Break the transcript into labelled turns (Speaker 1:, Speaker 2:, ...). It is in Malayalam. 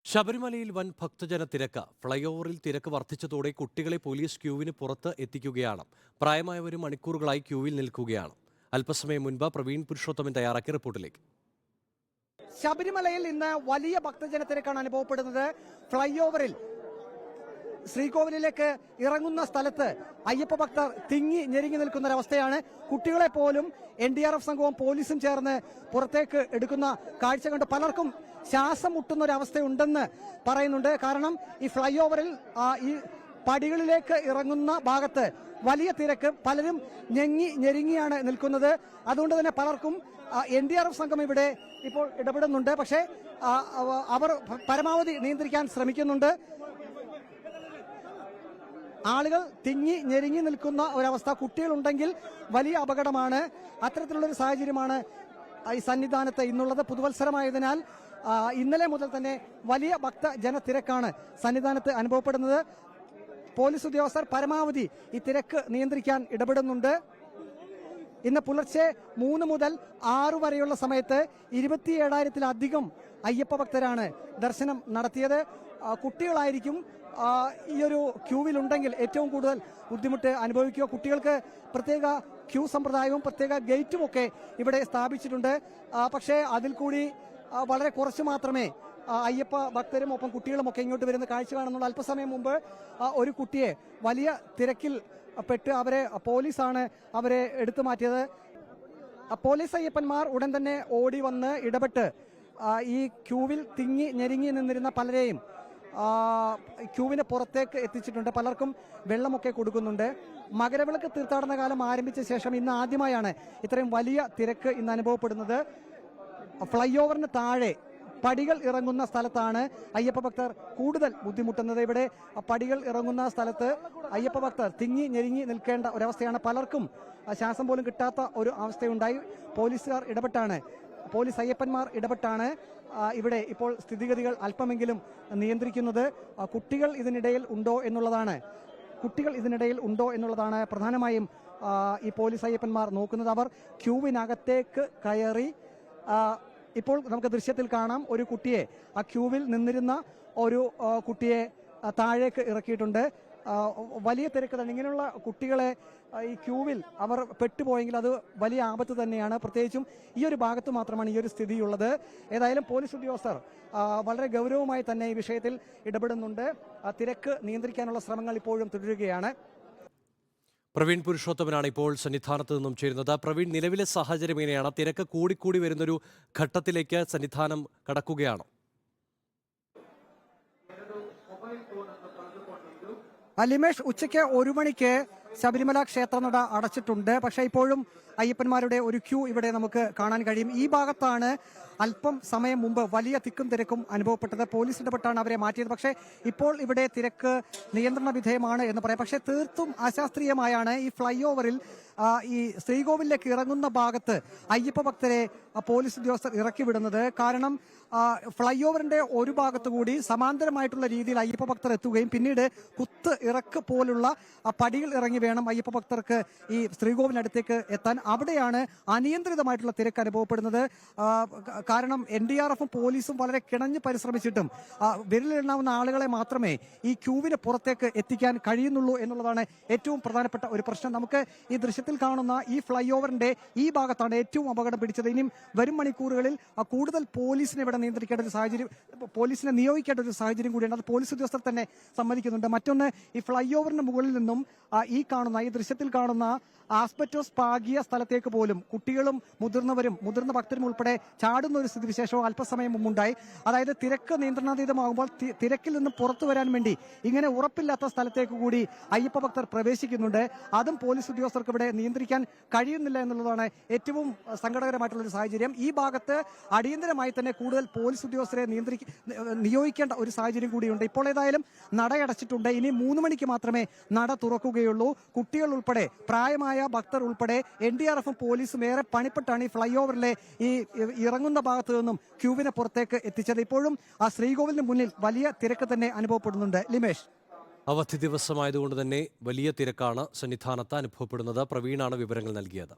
Speaker 1: ശബരിമലയിൽ വൻ ഭക്തജന തിരക്ക്. ഫ്ളൈ ഓവറിൽ തിരക്ക് വർദ്ധിച്ചതോടെ കുട്ടികളെ പോലീസ് ക്യൂവിന് പുറത്ത് എത്തിക്കുകയാണ്. പ്രായമായവരും മണിക്കൂറുകളായി ക്യൂവിൽ നിൽക്കുകയാണ്. അല്പസമയം മുൻപ് പ്രവീൺ പുരുഷോത്തമൻ തയ്യാറാക്കിയ റിപ്പോർട്ടിലേക്ക്.
Speaker 2: ശബരിമലയിൽ ഇന്ന് വലിയ ഭക്തജന തിരക്കാണ് അനുഭവപ്പെടുന്നത്. ഫ്ളൈ ഓവറിൽ ശ്രീകോവിലിലേക്ക് ഇറങ്ങുന്ന സ്ഥലത്ത് അയ്യപ്പ ഭക്തർ തിങ്ങി ഞെരുങ്ങി നിൽക്കുന്ന ഒരവസ്ഥയാണ്. കുട്ടികളെ പോലും NDRF സംഘവും പോലീസും ചേർന്ന് പുറത്തേക്ക് എടുക്കുന്ന കാഴ്ച കണ്ട് പലർക്കും ശ്വാസം മുട്ടുന്ന ഒരവസ്ഥയുണ്ടെന്ന് പറയുന്നുണ്ട്. കാരണം ഈ ഫ്ളൈ ഓവറിൽ ഈ പടികളിലേക്ക് ഇറങ്ങുന്ന ഭാഗത്ത് വലിയ തിരക്ക്, പലരും ഞെരുങ്ങിയാണ് നിൽക്കുന്നത്. അതുകൊണ്ട് തന്നെ പലർക്കും NDRF സംഘം ഇവിടെ ഇപ്പോൾ ഇടപെടുന്നുണ്ട്. പക്ഷേ അവർ പരമാവധി നിയന്ത്രിക്കാൻ ശ്രമിക്കുന്നുണ്ട്. ആളുകൾ തിങ്ങി ഞെരുങ്ങി നിൽക്കുന്ന ഒരവസ്ഥ. കുട്ടികളുണ്ടെങ്കിൽ വലിയ അപകടമാണ്. അത്തരത്തിലുള്ളൊരു സാഹചര്യമാണ് ഈ സന്നിധാനത്ത് ഇന്നുള്ളത്. പുതുവത്സരമായതിനാൽ ഇന്നലെ മുതൽ തന്നെ വലിയ ഭക്തജന തിരക്കാണ് സന്നിധാനത്ത് അനുഭവപ്പെടുന്നത്. പോലീസ് ഉദ്യോഗസ്ഥർ പരമാവധി ഈ തിരക്ക് നിയന്ത്രിക്കാൻ ഇടപെടുന്നുണ്ട്. ഇന്ന് പുലർച്ചെ 3 മുതൽ 6 വരെയുള്ള സമയത്ത് 27,000-ലധികം അയ്യപ്പ ഭക്തരാണ് ദർശനം നടത്തിയത്. കുട്ടികളായിരിക്കും ഈ ഒരു ക്യൂവിലുണ്ടെങ്കിൽ ഏറ്റവും കൂടുതൽ ബുദ്ധിമുട്ട് അനുഭവിക്കുക. കുട്ടികൾക്ക് പ്രത്യേക ക്യൂ സമ്പ്രദായവും പ്രത്യേക ഗേറ്റും ഒക്കെ ഇവിടെ സ്ഥാപിച്ചിട്ടുണ്ട്. പക്ഷേ അതിൽ കൂടി വളരെ കുറച്ച് മാത്രമേ അയ്യപ്പ ഭക്തരും ഒപ്പം കുട്ടികളും ഒക്കെ ഇങ്ങോട്ട് വരുന്ന കാഴ്ച കാണുന്നുള്ളൂ. അല്പസമയം മുമ്പ് ഒരു കുട്ടിയെ വലിയ തിരക്കിൽ പെട്ട് പോലീസാണ് അവരെ എടുത്തു മാറ്റിയത്. പോലീസ് അയ്യപ്പന്മാർ ഉടൻ തന്നെ ഓടി വന്ന് ഇടപെട്ട് ഈ ക്യൂവിൽ തിങ്ങി ഞെരുങ്ങി നിന്നിരുന്ന പലരെയും ക്യൂവിന് പുറത്തേക്ക് എത്തിച്ചിട്ടുണ്ട്. പലർക്കും വെള്ളമൊക്കെ കൊടുക്കുന്നുണ്ട്. മകരവിളക്ക് തീർത്ഥാടന കാലം ആരംഭിച്ച ശേഷം ഇന്ന് ആദ്യമായാണ് ഇത്രയും വലിയ തിരക്ക് ഇന്ന് അനുഭവപ്പെടുന്നത്. ഫ്ളൈ ഓവറിന് താഴെ പടികൾ ഇറങ്ങുന്ന സ്ഥലത്താണ് അയ്യപ്പ ഭക്തർ കൂടുതൽ ബുദ്ധിമുട്ടുന്നത്. ഇവിടെ പടികൾ ഇറങ്ങുന്ന സ്ഥലത്ത് അയ്യപ്പ ഭക്തർ തിങ്ങി ഞെരുങ്ങി നിൽക്കേണ്ട ഒരവസ്ഥയാണ്. പലർക്കും ശ്വാസം പോലും കിട്ടാത്ത ഒരു അവസ്ഥയുണ്ടായി. പോലീസ് അയ്യപ്പന്മാർ ഇടപെട്ടാണ് ഇവിടെ ഇപ്പോൾ സ്ഥിതിഗതികൾ അല്പമെങ്കിലും നിയന്ത്രിക്കുന്നത്. കുട്ടികൾ ഇതിനിടയിൽ ഉണ്ടോ എന്നുള്ളതാണ് പ്രധാനമായും ഈ പോലീസ് അയ്യപ്പന്മാർ നോക്കുന്നത്. അവർ ക്യൂവിനകത്തേക്ക് കയറി ഇപ്പോൾ നമുക്ക് ദൃശ്യത്തിൽ കാണാം, ഒരു കുട്ടിയെ ആ ക്യൂവിൽ നിന്നിരുന്ന ഒരു കുട്ടിയെ താഴേക്ക് ഇറക്കിയിട്ടുണ്ട്. വലിയ തിരക്ക് തന്നെ. ഇങ്ങനെയുള്ള കുട്ടികളെ ഈ ക്യൂവിൽ അവർ പെട്ടുപോയെങ്കിൽ അത് വലിയ ആപത്ത് തന്നെയാണ്. പ്രത്യേകിച്ചും ഈ ഒരു ഭാഗത്ത് മാത്രമാണ് ഈ ഒരു സ്ഥിതിയുള്ളത്. ഏതായാലും പോലീസ് ഉദ്യോഗസ്ഥർ വളരെ ഗൗരവമായി തന്നെ ഈ വിഷയത്തിൽ ഇടപെടുന്നുണ്ട്. തിരക്ക് നിയന്ത്രിക്കാനുള്ള ശ്രമങ്ങൾ ഇപ്പോഴും തുടരുകയാണ്.
Speaker 1: പ്രവീൺ പുരുഷോത്തമനാണ് ഇപ്പോൾ സന്നിധാനത്ത് നിന്നും ചേരുന്നത്. പ്രവീൺ, നിലവിലെ സാഹചര്യം എങ്ങനെയാണ്? തിരക്ക് കൂടിക്കൂടി വരുന്നൊരു ഘട്ടത്തിലേക്ക് സന്നിധാനം കടക്കുകയാണോ?
Speaker 2: ലിമേഷ്, ഉച്ചയ്ക്ക് 1 മണിക്ക് ശബരിമല ക്ഷേത്രനട അടച്ചിട്ടുണ്ട്. പക്ഷേ ഇപ്പോഴും അയ്യപ്പന്മാരുടെ ഒരു ക്യൂ ഇവിടെ നമുക്ക് കാണാൻ കഴിയും. ഈ ഭാഗത്താണ് അല്പം സമയം മുമ്പ് വലിയ തിക്കും തിരക്കും അനുഭവപ്പെട്ടത്. പോലീസ് ഇടപെട്ടാണ് അവരെ മാറ്റിയത്. പക്ഷേ ഇപ്പോൾ ഇവിടെ തിരക്ക് നിയന്ത്രണ വിധേയമാണ് എന്ന് പറയാം. പക്ഷേ തീർത്തും അശാസ്ത്രീയമായാണ് ഈ ഫ്ളൈ ഓവറിൽ ഈ ശ്രീകോവിലേക്ക് ഇറങ്ങുന്ന ഭാഗത്ത് അയ്യപ്പ ഭക്തരെ പോലീസ് ഉദ്യോഗസ്ഥർ ഇറക്കി വിടുന്നത്. കാരണം ഫ്ളൈ ഓവറിന്റെ ഒരു ഭാഗത്തു കൂടി സമാന്തരമായിട്ടുള്ള രീതിയിൽ അയ്യപ്പ ഭക്തർ എത്തുകയും പിന്നീട് കുത്ത് ഇറക്ക് പോലുള്ള പടികൾ ഇറങ്ങി വേണം അയ്യപ്പ ഭക്തർക്ക് ഈ ശ്രീകോവിലിനടുത്തേക്ക് എത്താൻ. അവിടെയാണ് അനിയന്ത്രിതമായിട്ടുള്ള തിരക്ക് അനുഭവപ്പെടുന്നത്. കാരണം NDRFും പോലീസും വളരെ കിണഞ്ഞ് പരിശ്രമിച്ചിട്ടും വിരലിലെണ്ണാവുന്ന ആളുകളെ മാത്രമേ ഈ ക്യൂവിന് പുറത്തേക്ക് എത്തിക്കാൻ കഴിയുന്നുള്ളൂ എന്നുള്ളതാണ് ഏറ്റവും പ്രധാനപ്പെട്ട ഒരു പ്രശ്നം. നമുക്ക് ഈ ദൃശ്യത്തിൽ കാണുന്ന ഈ ഫ്ളൈ ഓവറിന്റെ ഈ ഭാഗത്താണ് ഏറ്റവും അപകടം പിടിച്ചത്. ഇനിയും വരും മണിക്കൂറുകളിൽ കൂടുതൽ പോലീസിനെ ഇവിടെ നിയന്ത്രിക്കേണ്ട ഒരു സാഹചര്യം, പോലീസിനെ നിയോഗിക്കേണ്ട ഒരു സാഹചര്യം കൂടിയാണ്. അത് പോലീസ് ഉദ്യോഗസ്ഥർ തന്നെ സമ്മതിക്കുന്നുണ്ട്. മറ്റൊന്ന്, ഈ ഫ്ളൈ ഓവറിന് മുകളിൽ നിന്നും ഈ ദൃശ്യത്തിൽ കാണുന്ന ആസ്പെറ്റോസ് പാകിയ സ്ഥലത്തേക്ക് പോലും കുട്ടികളും മുതിർന്ന ഭക്തരും ഉൾപ്പെടെ ചാടുന്ന ഒരു സ്ഥിതിവിശേഷവും അല്പസമയം മുമ്പുണ്ടായി. അതായത് തിരക്ക് നിയന്ത്രണാതീതമാകുമ്പോൾ തിരക്കിൽ നിന്നും പുറത്തു വരാൻ വേണ്ടി ഇങ്ങനെ ഉറപ്പില്ലാത്ത സ്ഥലത്തേക്ക് കൂടി അയ്യപ്പ ഭക്തർ പ്രവേശിക്കുന്നുണ്ട്. അതും പോലീസ് ഉദ്യോഗസ്ഥർക്ക് ഇവിടെ നിയന്ത്രിക്കാൻ കഴിയുന്നില്ല എന്നുള്ളതാണ് ഏറ്റവും സങ്കടകരമായിട്ടുള്ള ഒരു സാഹചര്യം. ഈ ഭാഗത്ത് അടിയന്തരമായി തന്നെ കൂടുതൽ പോലീസ് ഉദ്യോഗസ്ഥരെ നിയോഗിക്കേണ്ട ഒരു സാഹചര്യം കൂടിയുണ്ട്. ഇപ്പോൾ ഏതായാലും നടയടച്ചിട്ടുണ്ട്. ഇനി 3 മണിക്ക് മാത്രമേ നട തുറക്കുകയുള്ളൂ. കുട്ടികൾ ഉൾപ്പെടെ, പ്രായമായ ഭക്തർ ഉൾപ്പെടെ NDRFും പോലീസും ഏറെ പണിപ്പെട്ടാണ് ഈ ഫ്ളൈ ഓവറിലെ ഈ ഇറങ്ങുന്ന ഭാഗത്തു നിന്നും ക്യൂവിനെ പുറത്തേക്ക് എത്തിച്ചത്. ഇപ്പോഴും ആ ശ്രീകോവിലിന് മുന്നിൽ വലിയ തിരക്ക് തന്നെ അനുഭവപ്പെടുന്നുണ്ട്. ലിമേഷ്,
Speaker 1: അവധി ദിവസമായതുകൊണ്ട് തന്നെ വലിയ തിരക്കാണ് സന്നിധാനത്ത് അനുഭവപ്പെടുന്നത്. പ്രവീണാണ് വിവരങ്ങൾ നൽകിയത്.